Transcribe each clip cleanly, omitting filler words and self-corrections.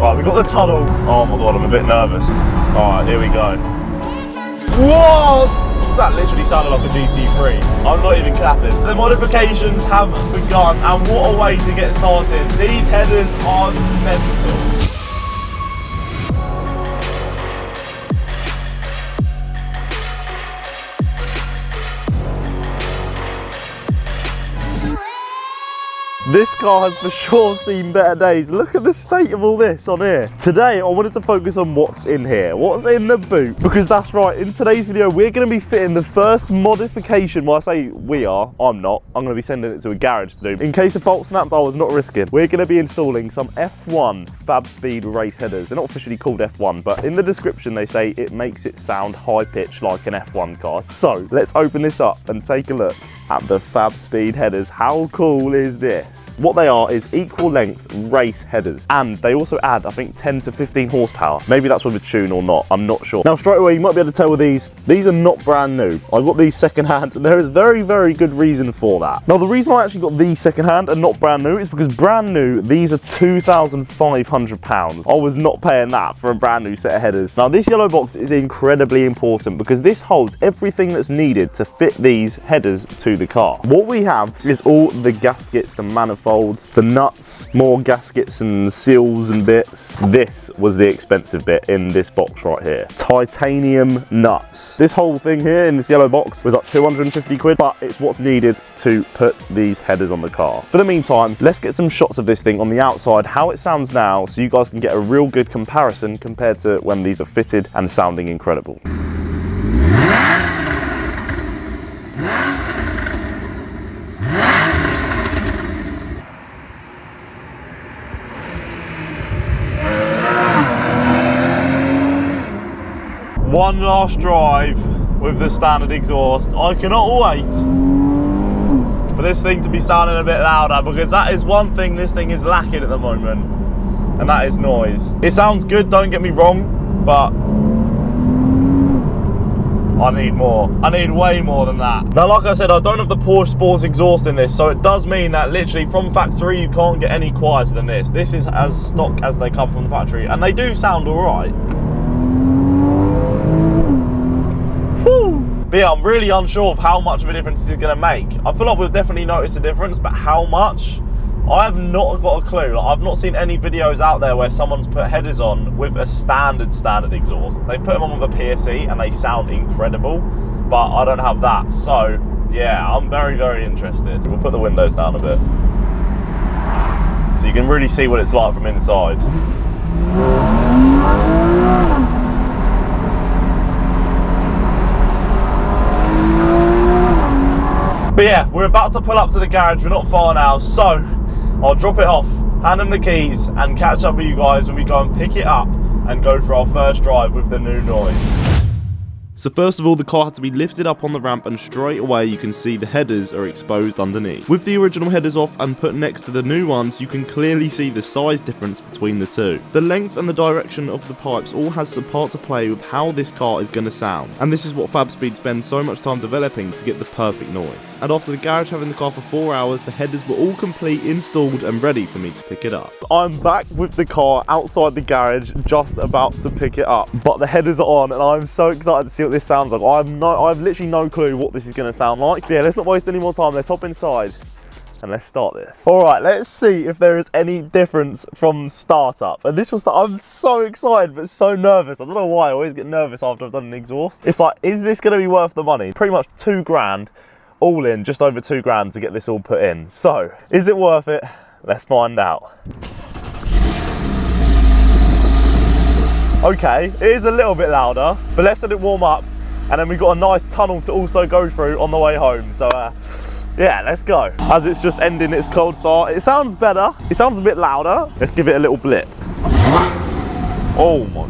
Right, we've got the tunnel. Oh my God, I'm a bit nervous. All right, here we go. Whoa! That literally sounded like a GT3. I'm not even clapping. The modifications have begun, and what a way to get started. These headers are mental. This car has for sure seen better days. Look at the state of all this on here. Today, I wanted to focus on what's in here, what's in the boot, because that's right, in today's video, we're gonna be fitting the first modification. Well, I say we are, I'm not. I'm gonna be sending it to a garage to do. In case a bolt snapped, I was not risking. We're gonna be installing some F1 Fabspeed Race Headers. They're not officially called F1, but in the description, they say it makes it sound high-pitched like an F1 car. So, let's open this up and take a look at the Fabspeed headers. How cool is this? What they are is equal length race headers, and they also add, I think, 10 to 15 horsepower. Maybe that's with a tune or not, I'm not sure. Now straight away you might be able to tell with these are not brand new. I got these second hand, and there is very, very good reason for that. Now the reason I actually got these second hand and not brand new is because brand new, these are £2,500. I was not paying that for a brand new set of headers. Now this yellow box is incredibly important because this holds everything that's needed to fit these headers to the car. What we have is all the gaskets, the manifolds, the nuts, more gaskets and seals and bits. This was the expensive bit in this box right here. Titanium nuts. This whole thing here in this yellow box was like 250 quid, but it's what's needed to put these headers on the car. For the meantime, let's get some shots of this thing on the outside, how it sounds now, so you guys can get a real good comparison compared to when these are fitted and sounding incredible. One last drive with the standard exhaust. I cannot wait for this thing to be sounding a bit louder, because that is one thing this thing is lacking at the moment, and that is noise. It sounds good, don't get me wrong, but I need more. I need way more than that. Now, like I said, I don't have the Porsche Sports exhaust in this, so it does mean that literally from factory you can't get any quieter than this. This is as stock as they come from the factory, and they do sound all right. But yeah, I'm really unsure of how much of a difference this is going to make. I feel like we'll definitely notice a difference, but how much? I have not got a clue. Like, I've not seen any videos out there where someone's put headers on with a standard exhaust. They've put them on with a PSE and they sound incredible, but I don't have that. So yeah, I'm very, very interested. We'll put the windows down a bit so you can really see what it's like from inside. But yeah, we're about to pull up to the garage. We're not far now, so I'll drop it off, hand them the keys, and catch up with you guys when we go and pick it up and go for our first drive with the new noise. So first of all, the car had to be lifted up on the ramp, and straight away you can see the headers are exposed underneath. With the original headers off and put next to the new ones, you can clearly see the size difference between the two. The length and the direction of the pipes all has a part to play with how this car is going to sound, and this is what Fabspeed spends so much time developing to get the perfect noise. And after the garage having the car for 4 hours, the headers were all complete, installed and ready for me to pick it up. I'm back with the car outside the garage, just about to pick it up, but the headers are on and I'm so excited to see what this sounds like. I've literally no clue what this is going to sound like. But yeah, let's not waste any more time. Let's hop inside and let's start this. All right, let's see if there is any difference from startup. Initial start, I'm so excited but so nervous. I don't know why I always get nervous after I've done an exhaust. It's like, is this going to be worth the money? Pretty much 2 grand, all in, just over 2 grand to get this all put in. So, is it worth it? Let's find out. Okay, it is a little bit louder, but let's let it warm up, and then we've got a nice tunnel to also go through on the way home. So yeah, let's go. As it's just ending its cold start, it sounds better. It sounds a bit louder. Let's give it a little blip. Oh my.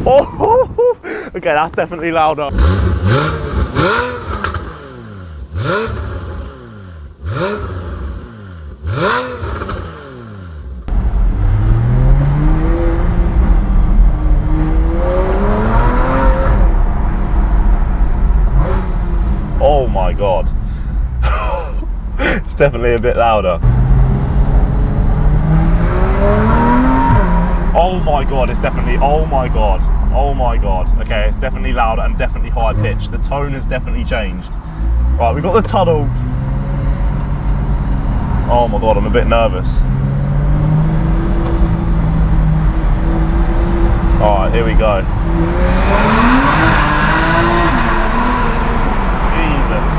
Oh, okay, that's definitely louder. Oh my God. It's definitely a bit louder. Oh my god, it's definitely, oh my god. Oh my god. Okay, it's definitely loud and definitely high pitched. The tone has definitely changed. Right, we've got the tunnel. Oh my god, I'm a bit nervous. Alright, here we go. Jesus.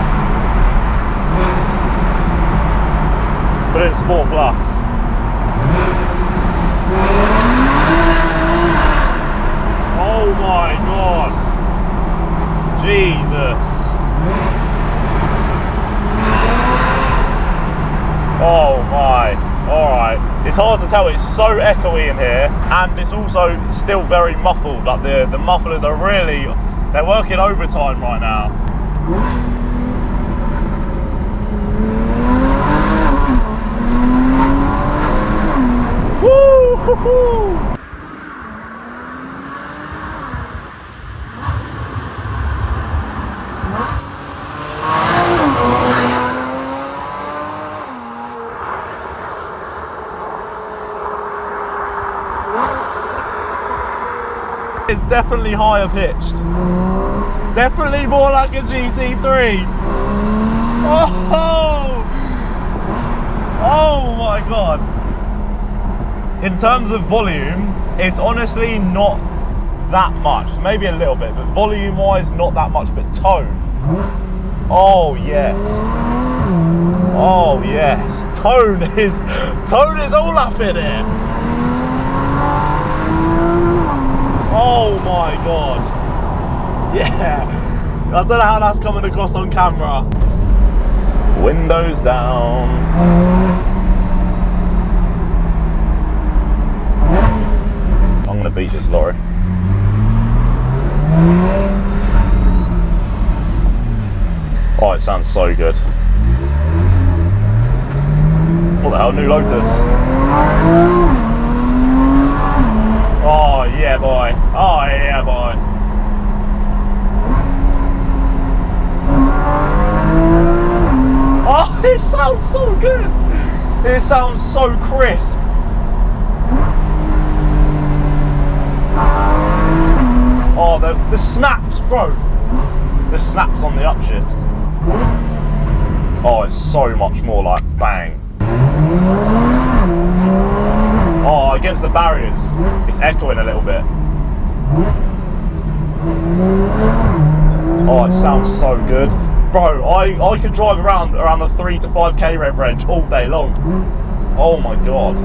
Put it in Sport Plus. Oh my god. Jesus. Oh my. Alright. It's hard to tell, it's so echoey in here, and it's also still very muffled. Like the mufflers are really, they're working overtime right now. Woo! It's definitely higher pitched. Definitely more like a GT3. Oh my god. In terms of volume, it's honestly not that much. Maybe a little bit, but volume wise, not that much, but tone. Oh yes. Oh yes. Tone is all up in it. Oh my god. Yeah. I don't know how that's coming across on camera. Windows down. I'm gonna beat this lorry. Oh, it sounds so good. What the hell, new Lotus? Oh yeah, boy. Oh yeah, boy. Oh, it sounds so good. It sounds so crisp. Oh, the snaps, bro. The snaps on the upshifts. Oh, it's so much more like bang. Oh, against the barriers, it's echoing a little bit. Oh, it sounds so good. Bro, I could drive around the 3 to 5k rev range all day long. Oh my god.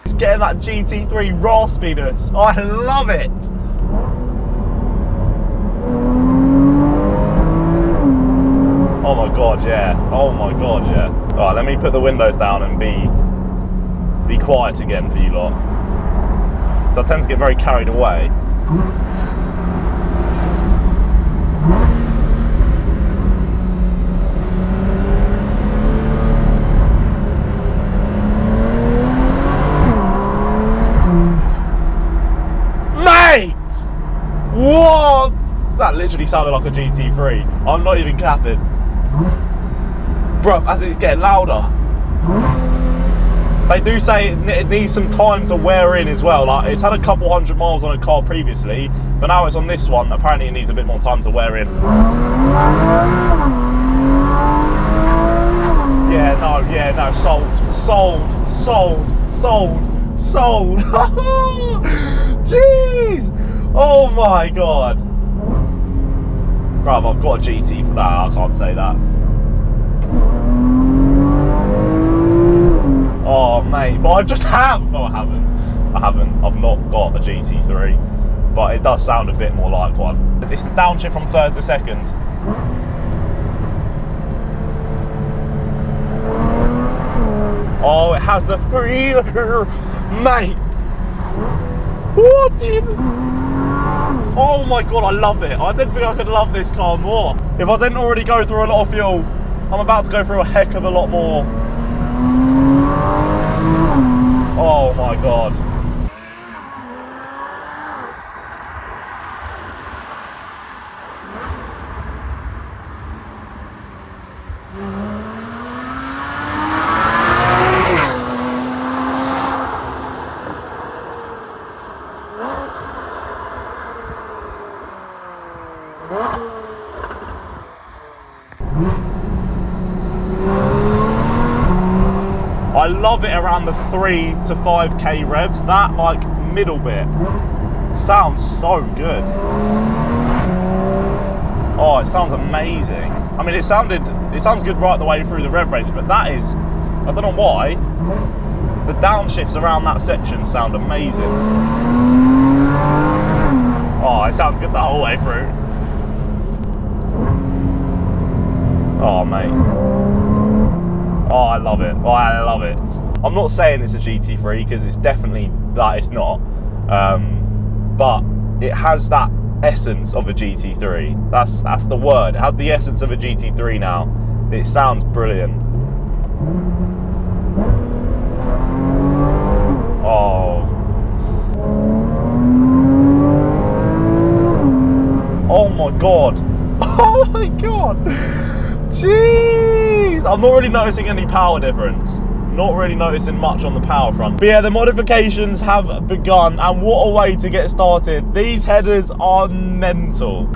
It's getting that GT3 raspiness. I love it. Oh my god, yeah. Oh my god, yeah. Alright, let me put the windows down and be quiet again for you lot. So I tend to get very carried away. What? That literally sounded like a GT3. I'm not even capping. Bruv, as it's getting louder. They do say it needs some time to wear in as well. Like, it's had a couple 100 miles on a car previously, but now it's on this one. Apparently it needs a bit more time to wear in. Yeah, no, sold. Jeez! Oh my god. Bruv, I've got a GT for that. I can't say that. Oh mate, but I just have. No, I haven't. I've not got a GT3, but it does sound a bit more like one. It's the downshift from third to second. Oh, it has the mate. What in? Oh my god, I love it. I didn't think I could love this car more. If I didn't already go through a lot of fuel, I'm about to go through a heck of a lot more. Oh my god. I love it around the 3 to 5k revs. That like middle bit sounds so good. Oh, it sounds amazing. I mean, it sounds good right the way through the rev range, but that is, I don't know why, the downshifts around that section sound amazing. Oh, it sounds good the whole way through. Oh, mate. Oh, I love it. Oh, I love it. I'm not saying it's a GT3 because it's definitely, like, it's not. But it has that essence of a GT3. That's the word. It has the essence of a GT3 now. It sounds brilliant. Oh. Oh my god. Oh my god. Jeez. I'm not really noticing any power difference. Not really noticing much on the power front. But yeah, the modifications have begun, and what a way to get started. These headers are mental.